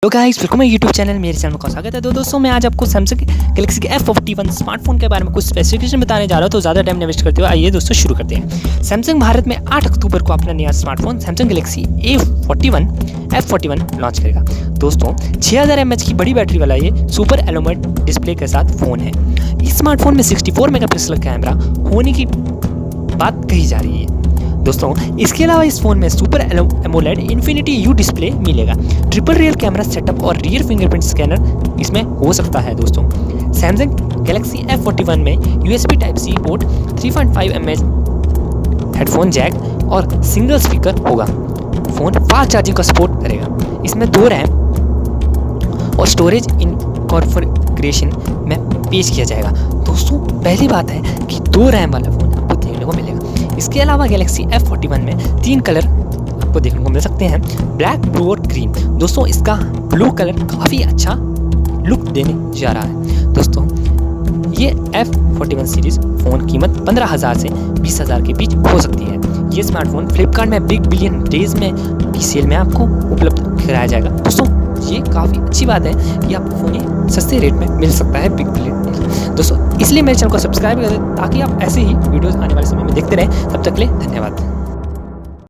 तो guys welcome my YouTube channel. मेरे channel में स्वागत है। दोस्तों मैं आज आपको सैमसंग गैलेक्सी के f41 स्मार्टफोन के बारे में कुछ स्पेसिफिकेशन बताने जा रहा हूं। तो ज़्यादा टाइम वेस्ट करते हुए आइए दोस्तों शुरू करते हैं। सैमसंग भारत में 8 अक्टूबर को अपना नया smartphone Samsung Galaxy f41 launch करेगा। दोस्तों 6000 mAh की बड़ी बैटरी वाला ये सुपर एलोमेड डिस्प्ले के साथ फ़ोन है। इस स्मार्टफोन में 64 मेगापिक्सल कैमरा होने की बात कही जा रही है। दोस्तों इसके अलावा इस फोन में super AMOLED infinity u display मिलेगा। ट्रिपल रियल कैमरा सेटअप और रियर फिंगरप्रिंट स्कैनर इसमें हो सकता है। दोस्तों सैमसंग गैलेक्सी f41 में USB type C port, 3.5 mm headphone jack और सिंगल स्पीकर होगा। फ़ोन फास्ट चार्जिंग का सपोर्ट करेगा। इसमें 2 रैम और स्टोरेज इनकॉर्पोरेशन में पेश किया जाएगा। दोस्तों पहली बात है कि 2 रैम वाला फ़ोन आपको देखने को मिलेगा। इसके अलावा गैलेक्सी f41 में 3 कलर आपको देखने को मिल सकते हैं, ब्लैक, ब्लू और ग्रीन। दोस्तों इसका ब्लू कलर काफ़ी अच्छा लुक देने जा रहा है। दोस्तों ये f41 सीरीज़ फ़ोन कीमत 15,000 से 20,000 के बीच हो सकती है। ये स्मार्टफोन फ्लिपकार्ट में बिग बिलियन डेज में भी सेल में आपको उपलब्ध कराया जाएगा। दोस्तों ये काफ़ी अच्छी बात है कि आपको फ़ोन ये सस्ते रेट में मिल सकता है बिग बिलियन डेज। दोस्तों इसलिए मेरे चैनल को सब्सक्राइब कर दें ताकि आप ऐसे ही वीडियोस आने वाले समय में देखते रहें। तब तक के लिए धन्यवाद।